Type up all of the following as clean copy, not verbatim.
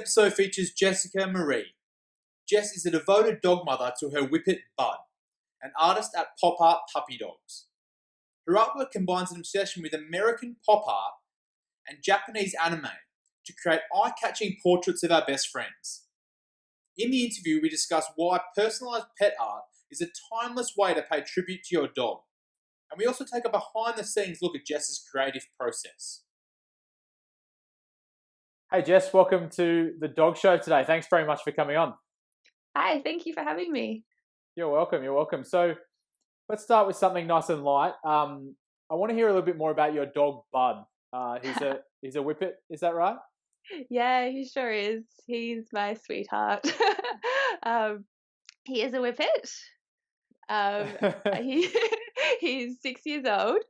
episode features Jessica Marie. Jess is a devoted dog mother to her Whippet, Bud, an artist at pop art puppy dogs. Her artwork combines an obsession with American pop art and Japanese anime to create eye-catching portraits of our best friends. In the interview, we discuss why personalised pet art is a timeless way to pay tribute to your dog, and we also take a behind-the-scenes look at Jess's creative process. Hey Jess, welcome to the Dog Show today. Thanks very much for coming on. Hi, thank you for having me. You're welcome. So let's start with something nice and light. I want to hear a little bit more about your dog, Bud. He's a Whippet, is that right? Yeah, he sure is. He's my sweetheart. He is a Whippet. He's 6 years old.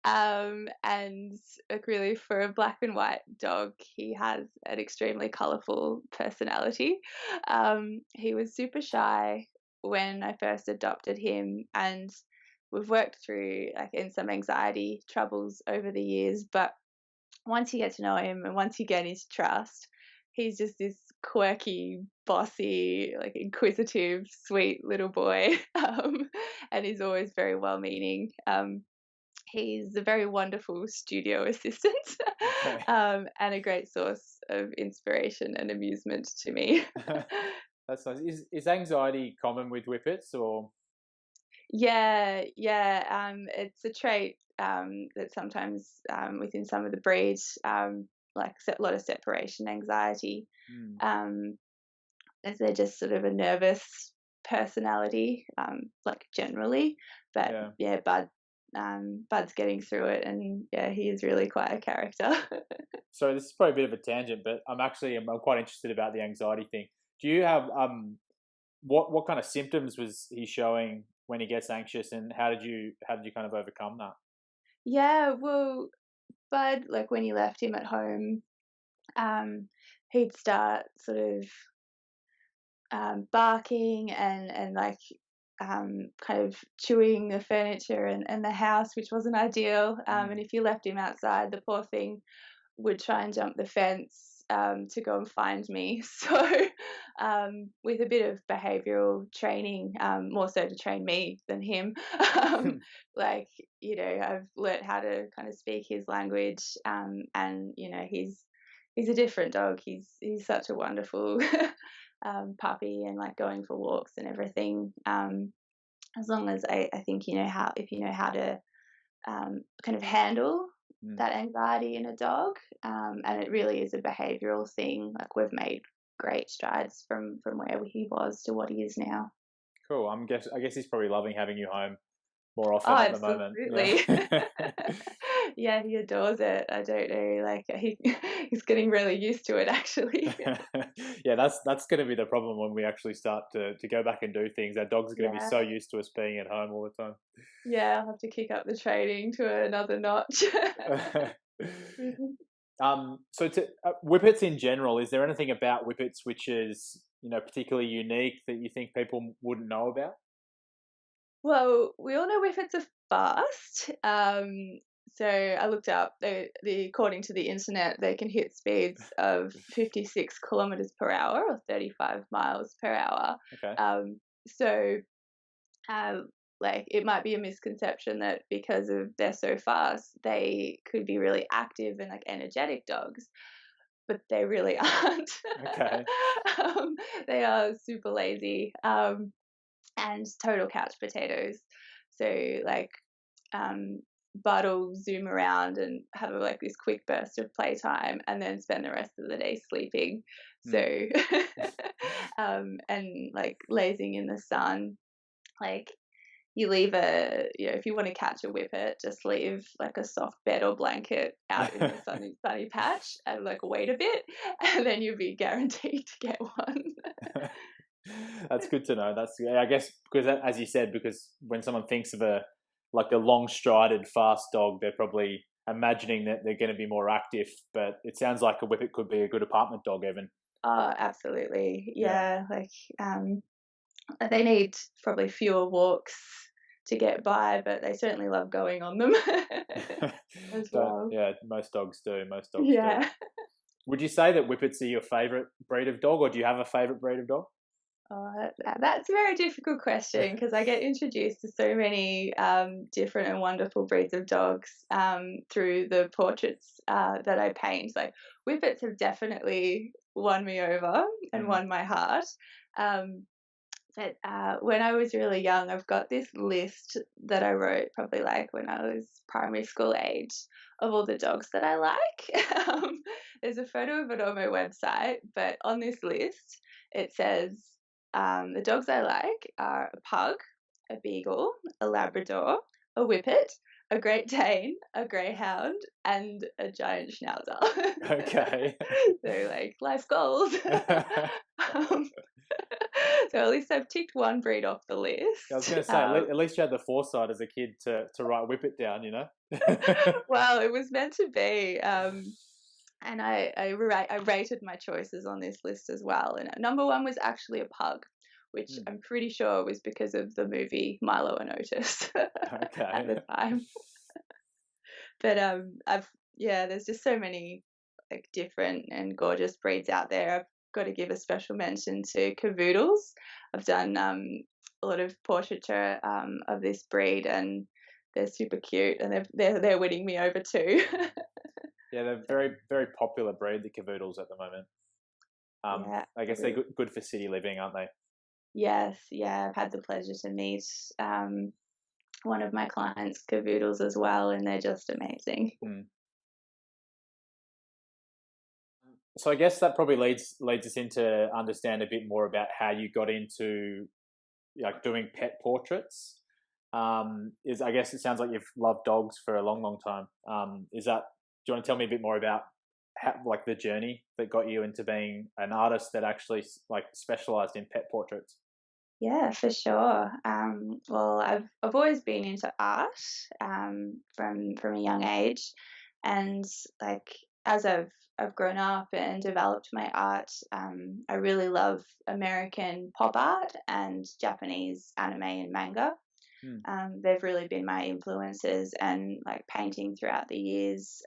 And really for a black and white dog, he has an extremely colourful personality. He was super shy when I first adopted him, and we've worked through in some anxiety troubles over the years, but once you get to know him and once you get his trust, he's just this quirky, bossy, inquisitive, sweet little boy. And he's always very well-meaning. He's a very wonderful studio assistant. Okay. And a great source of inspiration and amusement to me. That's nice. Is anxiety common with Whippets, or? Yeah. It's a trait that sometimes within some of the breeds, a lot of separation anxiety, as they're just sort of a nervous personality, generally. But yeah, Bud's getting through it, and yeah, he is really quite a character. So this is probably a bit of a tangent, but I'm quite interested about the anxiety thing. Do you have what kind of symptoms was he showing when he gets anxious, and how did you kind of overcome that? Yeah, well, Bud, when you left him at home, he'd start sort of barking and kind of chewing the furniture and the house, which wasn't ideal. And if you left him outside, the poor thing would try and jump the fence to go and find me. So with a bit of behavioural training, more so to train me than him, I've learnt how to kind of speak his language, and he's a different dog. He's such a wonderful puppy, and going for walks and everything. As long as I think if you know how to kind of handle that anxiety in a dog, and it really is a behavioural thing. We've made great strides from where he was to what he is now. Cool. I guess he's probably loving having you home more often at the moment. Yeah. Yeah, he adores it. I don't know, he's getting really used to it, actually. Yeah, that's going to be the problem when we actually start to go back and do things. Our dogs are going to be so used to us being at home all the time. Yeah, I'll have to kick up the training to another notch. So to Whippets in general, is there anything about Whippets which is particularly unique that you think people wouldn't know about? Well, we all know Whippets are fast. So I looked up, according to the internet, they can hit speeds of 56 kilometers per hour or 35 miles per hour. Okay. It might be a misconception that because they're so fast, they could be really active and energetic dogs, but they really aren't. Okay. They are super lazy, and total couch potatoes. So Bud will zoom around and have this quick burst of playtime, and then spend the rest of the day sleeping. So and lazing in the sun. You leave if you want to catch a Whippet, just leave a soft bed or blanket out in the sunny patch and wait a bit, and then you'll be guaranteed to get one. That's good to know. I guess because, as you said, because when someone thinks of a long-strided fast dog, they're probably imagining that they're going to be more active. But it sounds like a Whippet could be a good apartment dog, even. Oh, absolutely. Yeah. They need probably fewer walks to get by, but they certainly love going on them as well. Yeah, most dogs do. Yeah. Would you say that Whippets are your favourite breed of dog, or do you have a favourite breed of dog? Oh, that's a very difficult question because I get introduced to so many different and wonderful breeds of dogs through the portraits that I paint. Like Whippets have definitely won me over and won my heart. Um, but when I was really young, I've got this list that I wrote probably like when I was primary school age of all the dogs that I like. There's a photo of it on my website, but on this list it says the dogs I like are a pug, a beagle, a Labrador, a Whippet, a Great Dane, a Greyhound, and a giant Schnauzer. Okay. So like life goals. um, so at least I've ticked one breed off the list. I was going to say, at least you had the foresight as a kid to write Whippet down, you know? Well, it was meant to be. And I rated my choices on this list as well. And number one was actually a pug, which I'm pretty sure was because of the movie Milo and Otis at the time. But there's just so many like different and gorgeous breeds out there. I've got to give a special mention to cavoodles. I've done a lot of portraiture of this breed, and they're super cute, and they're winning me over too. Yeah, they're very, very popular breed, the cavoodles, at the moment. I guess they're good for city living, aren't they? Yes, yeah. I've had the pleasure to meet one of my clients' cavoodles as well, and they're just amazing. So I guess that probably leads us into understand a bit more about how you got into like doing pet portraits. I guess it sounds like you've loved dogs for a long, long time. Do you want to tell me a bit more about like the journey that got you into being an artist that actually like specialized in pet portraits? Yeah, for sure. Well, I've always been into art from a young age, and like as I've grown up and developed my art, I really love American pop art and Japanese anime and manga. They've really been my influences, and like painting throughout the years,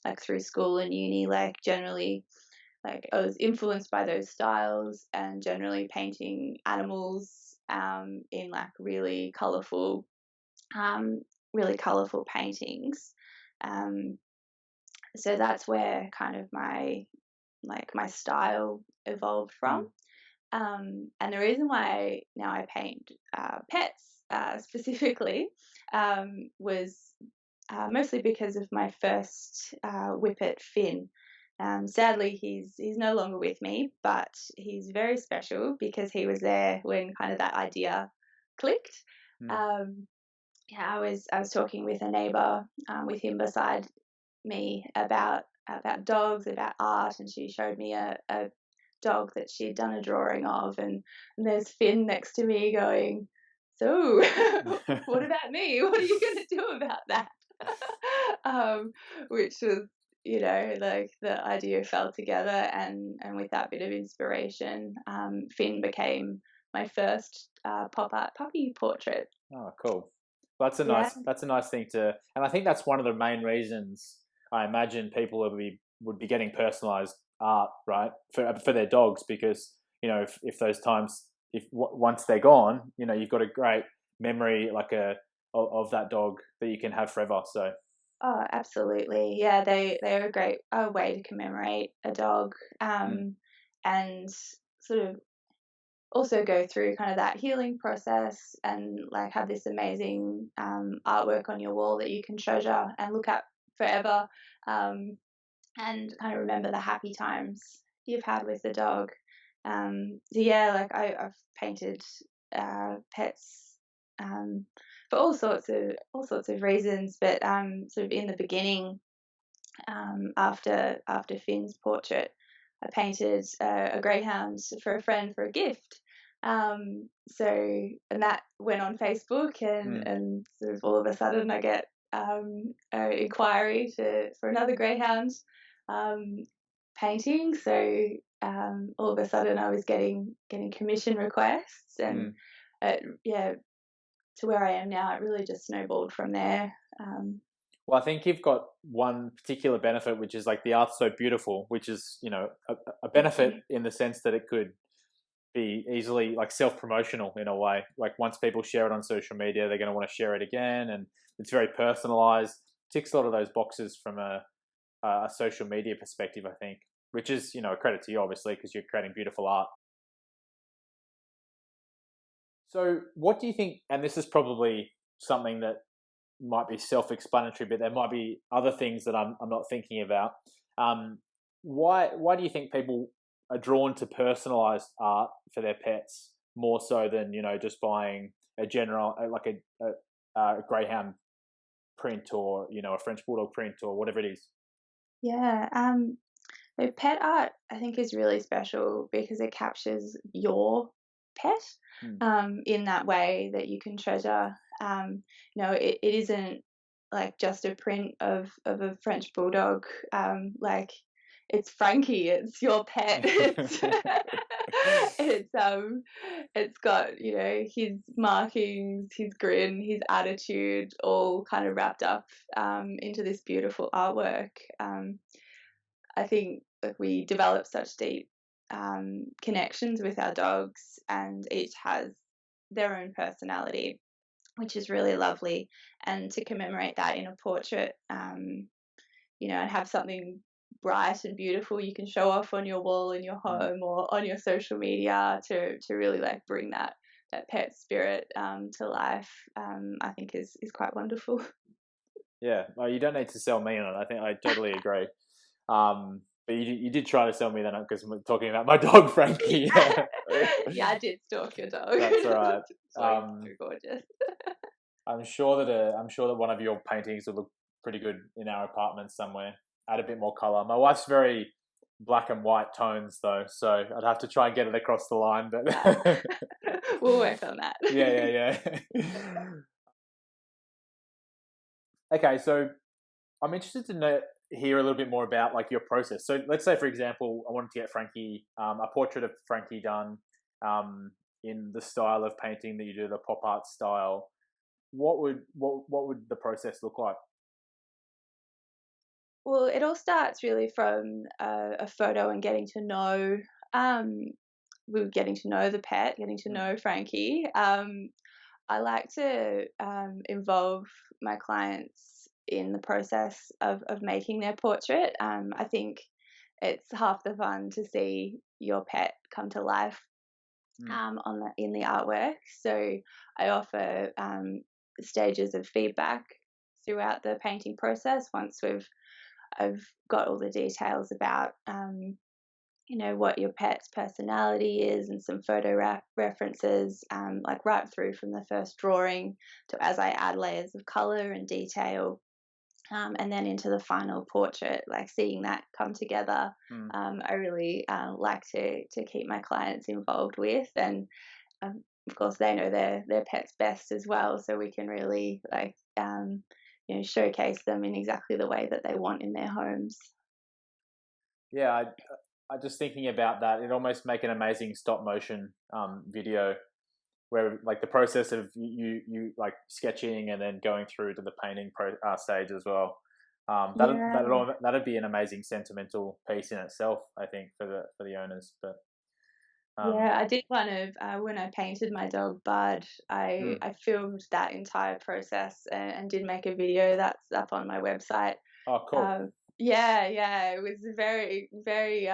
like through school and uni, like generally like I was influenced by those styles and generally painting animals in like really colorful paintings. So that's where kind of my style evolved from. And the reason why now I paint pets specifically was mostly because of my first Whippet, Finn. Sadly, he's no longer with me, but he's very special because he was there when kind of that idea clicked. I was talking with a neighbor with him beside me about dogs, about art, and she showed me a dog that she'd done a drawing of, and there's Finn next to me going, so what about me? What are you going to do about that? Which was, like the idea fell together, and with that bit of inspiration, Finn became my first pop art puppy portrait. Oh, cool. Well, that's a nice thing to, and I think that's one of the main reasons I imagine people would be getting personalized art, right, for their dogs, because if those times, once they're gone, you've got a great memory of that dog that you can have forever. So. Oh, absolutely. Yeah, they're a great way to commemorate a dog, and sort of also go through kind of that healing process, and like have this amazing artwork on your wall that you can treasure and look at forever, and kind of remember the happy times you've had with the dog. So yeah, like I've painted pets for all sorts of reasons, but sort of in the beginning, after Finn's portrait, I painted a greyhound for a friend for a gift. And that went on Facebook, and sort of all of a sudden I get an inquiry for another greyhound painting. So all of a sudden I was getting commission requests, and to where I am now, it really just snowballed from there. Well, I think you've got one particular benefit, which is like the art's so beautiful, which is, you know, a benefit in the sense that it could be easily like self-promotional in a way. Like once people share it on social media, they're going to want to share it again, and it's very personalized. Ticks a lot of those boxes from a social media perspective, I think, which is, you know, a credit to you obviously because you're creating beautiful art. So, what do you think? And this is probably something that might be self-explanatory, but there might be other things that I'm not thinking about. Um, why do you think people are drawn to personalized art for their pets more so than, you know, just buying a general like a greyhound print, or, you know, a French bulldog print, or whatever it is? Yeah. So pet art, I think, is really special because it captures your pet Mm. in that way that you can treasure. It isn't like just a print of a French bulldog. Like it's Frankie, it's your pet. It's got, his markings, his grin, his attitude, all kind of wrapped up into this beautiful artwork. I think that we develop such deep connections with our dogs, and each has their own personality, which is really lovely. And to commemorate that in a portrait, and have something bright and beautiful you can show off on your wall in your home or on your social media to really like bring that pet spirit to life, I think is quite wonderful. Yeah, well, you don't need to sell me on it. I think I totally agree. But you did try to sell me then because I'm talking about my dog Frankie. Yeah, I did stalk your dog. That's all right. So gorgeous. I'm sure that one of your paintings would look pretty good in our apartment somewhere. Add a bit more color. My wife's very black and white tones though, so I'd have to try and get it across the line. But we'll work on that. Yeah. Okay, so I'm interested to hear a little bit more about like your process. So let's say, for example, I wanted to get Frankie, a portrait of Frankie done in the style of painting that you do, the pop art style. What would the process look like? Well, it all starts really from a photo and getting to know, we're getting to know the pet, getting to know Frankie. I like to involve my clients in the process of making their portrait. I think it's half the fun to see your pet come to life in the artwork. So I offer stages of feedback throughout the painting process once I've got all the details about what your pet's personality is and some photo references, like right through from the first drawing to as I add layers of color and detail, and then into the final portrait, like seeing that come together. I really like to keep my clients involved with, and of course they know their pets best as well, so we can really like showcase them in exactly the way that they want in their homes. Yeah, I just thinking about that. It almost make an amazing stop motion video where like the process of you like sketching and then going through to the painting stage as well. That'd be an amazing sentimental piece in itself, I think, for the owners. But yeah, I did one of when I painted my dog Bud. I filmed that entire process and did make a video that's up on my website. Oh, cool. Yeah, it was a very, very,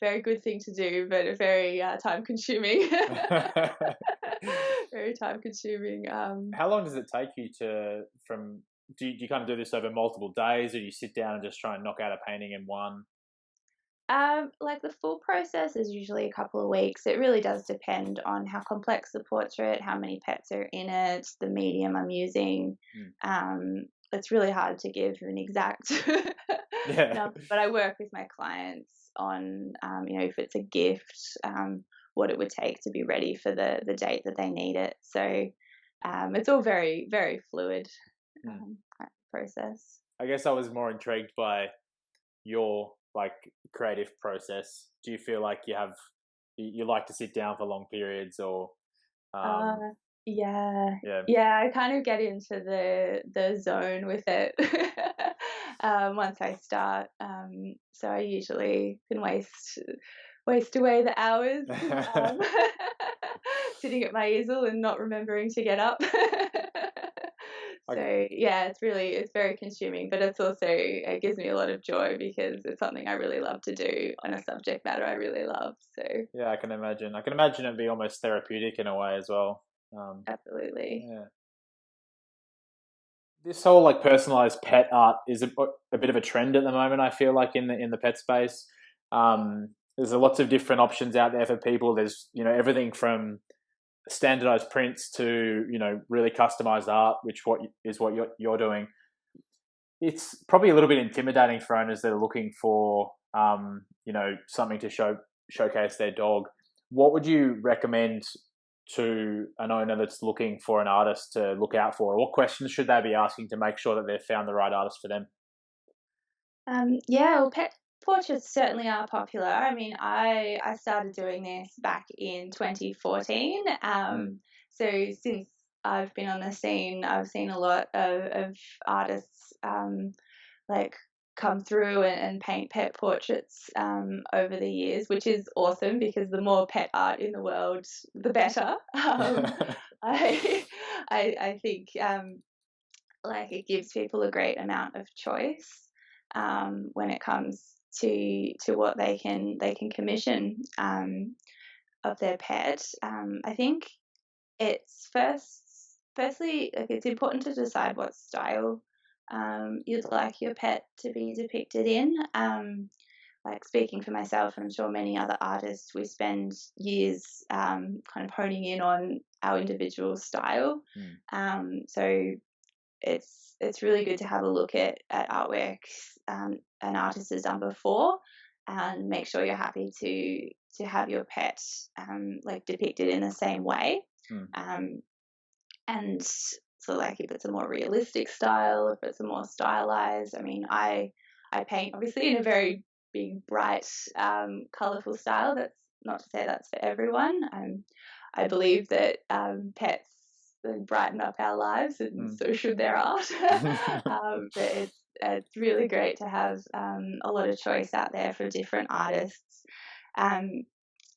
very good thing to do, but a very time consuming. Very time consuming. How long does it take you do you kind of do this over multiple days, or do you sit down and just try and knock out a painting in one? Like the full process is usually a couple of weeks. It really does depend on how complex the portrait, how many pets are in it, the medium I'm using. It's really hard to give an exact number, but I work with my clients on, if it's a gift, what it would take to be ready for the date that they need it. So it's all very, very fluid process. I guess I was more intrigued by your like creative process. Do you feel like you like to sit down for long periods, or Yeah, Yeah. yeah, I kind of get into the zone with it once I start. So I usually can waste away the hours sitting at my easel and not remembering to get up. So yeah, it's very consuming, but it gives me a lot of joy because it's something I really love to do on a subject matter I really love. So Yeah, I can imagine. I can imagine it'd be almost therapeutic in a way as well. absolutely. Yeah. This whole like personalized pet art is a bit of a trend at the moment. I feel like in the pet space, there's lots of different options out there for people. There's everything from standardized prints to really customized art, which what you're doing. It's probably a little bit intimidating for owners that are looking for something to showcase their dog. What would you recommend to an owner that's looking for an artist to look out for? What questions should they be asking to make sure that they've found the right artist for them? Yeah, well, pet portraits certainly are popular. I mean, I started doing this back in 2014. Mm. So since I've been on the scene, I've seen a lot of artists like come through and paint pet portraits over the years, which is awesome because the more pet art in the world, the better. I, I think like it gives people a great amount of choice when it comes to what they can commission of their pet. I think it's firstly like it's important to decide what style you'd like your pet to be depicted in. Like speaking for myself, and I'm sure many other artists, we spend years kind of honing in on our individual style. So it's really good to have a look at artwork an artist has done before and make sure you're happy to have your pet like depicted in the same way. Um, and so like if it's a more realistic style, if it's a more stylized, I mean, I paint obviously in a very big, bright, colourful style. That's not to say that's for everyone. I believe that pets brighten up our lives, and so should their art. But it's really great to have a lot of choice out there for different artists. Um,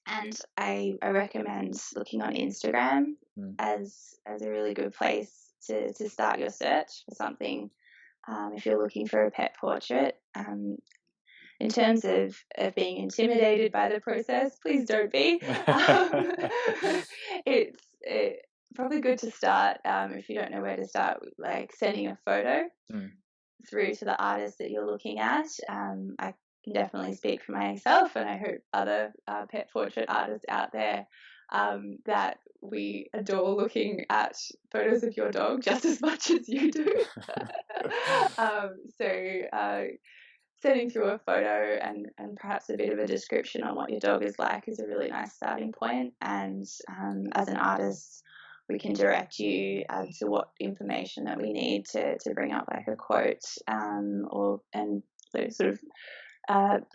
and I recommend looking on Instagram as a really good place to start your search for something if you're looking for a pet portrait. In terms of being intimidated by the process, please don't be. It's probably good to start if you don't know where to start, like sending a photo through to the artist that you're looking at. I can definitely speak for myself, and I hope other pet portrait artists out there that we adore looking at photos of your dog just as much as you do. So sending through a photo and perhaps a bit of a description on what your dog is like is a really nice starting point. And as an artist, we can direct you to what information that we need to bring up like a quote and so sort of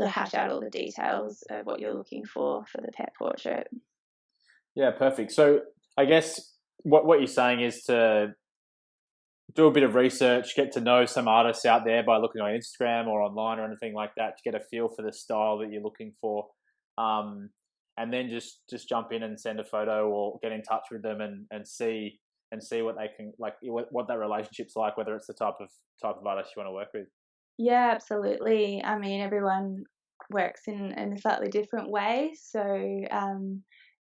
hash out all the details of what you're looking for the pet portrait. Yeah, perfect. So I guess what you're saying is to do a bit of research, get to know some artists out there by looking on Instagram or online or anything like that to get a feel for the style that you're looking for, and then just jump in and send a photo or get in touch with them and see what they can like what that relationship's like, whether it's the type of artist you want to work with. Yeah, absolutely. I mean, everyone works in a slightly different way, so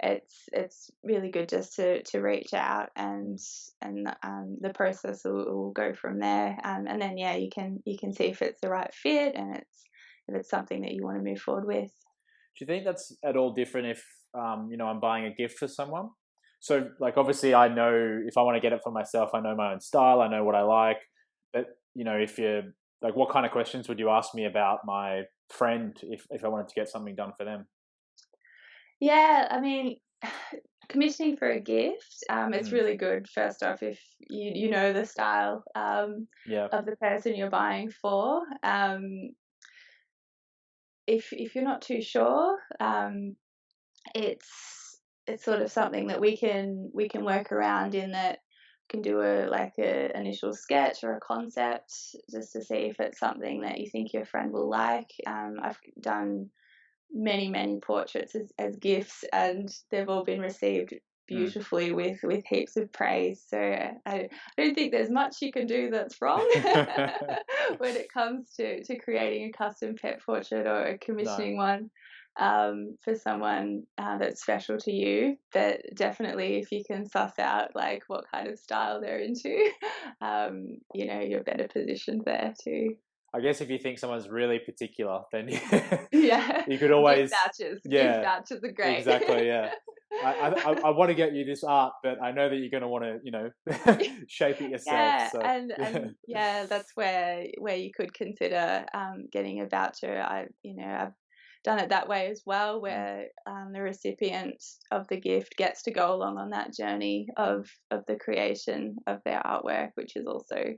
it's really good just to reach out and the process will go from there. And then yeah, you can see if it's the right fit and if it's something that you want to move forward with. Do you think that's at all different if I'm buying a gift for someone? So like obviously I know if I want to get it for myself, I know my own style, I know what I like. But if you're like, what kind of questions would you ask me about my friend if I wanted to get something done for them? Yeah, I mean, commissioning for a gift, it's really good. First off, if you know the style Yeah. of the person you're buying for. If you're not too sure, it's it's sort of something that we can work around, in that we can do a initial sketch or a concept just to see if it's something that you think your friend will like. I've done many portraits as gifts, and they've all been received beautifully with heaps of praise. So I don't think there's much you can do that's wrong when it comes to creating a custom pet portrait or commissioning one for someone that's special to you. But definitely, if you can suss out like what kind of style they're into, you're better positioned there too. I guess if you think someone's really particular, then Yeah, you could always gift vouchers are great. Exactly, yeah. I want to get you this art, but I know that you're going to want to, shape it yourself. Yeah, so. and that's where you could consider getting a voucher. I've done it that way as well, where the recipient of the gift gets to go along on that journey of the creation of their artwork, which is also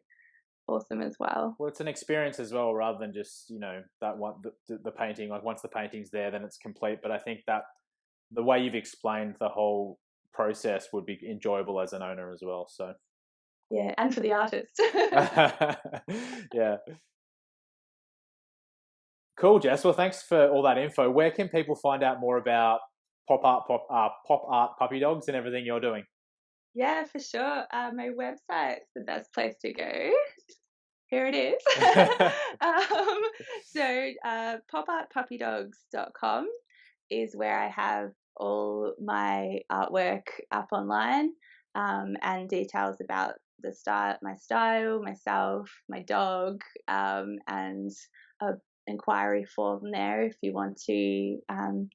awesome as well. Well, it's an experience as well, rather than just that one the painting. Like once the painting's there, then it's complete. But I think that the way you've explained the whole process would be enjoyable as an owner as well. So yeah, and for the artist. Yeah. Cool, Jess. Well, thanks for all that info. Where can people find out more about pop art puppy dogs and everything you're doing? Yeah, for sure. My website's the best place to go. Here it is. popartpuppydogs.com is where I have all my artwork up online, and details about my style, myself, my dog, and a inquiry form there if you want to come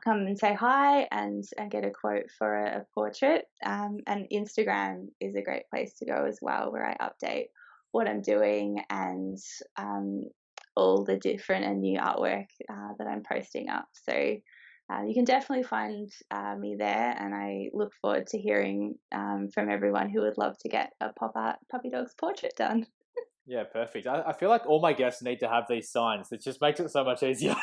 and say hi and get a quote for a portrait. And Instagram is a great place to go as well, where I update what I'm doing and all the different and new artwork that I'm posting up. So you can definitely find me there, and I look forward to hearing from everyone who would love to get a pop art puppy dog's portrait done. Yeah, perfect. I feel like all my guests need to have these signs. It just makes it so much easier.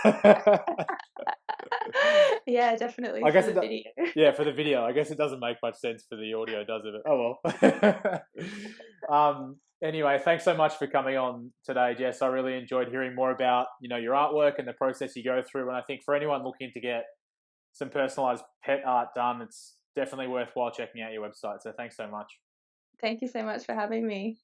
Yeah, definitely. I guess for the video. Yeah, for the video. I guess it doesn't make much sense for the audio, does it? Oh well. Anyway, thanks so much for coming on today, Jess. I really enjoyed hearing more about your artwork and the process you go through. And I think for anyone looking to get some personalized pet art done, it's definitely worthwhile checking out your website. So thanks so much. Thank you so much for having me.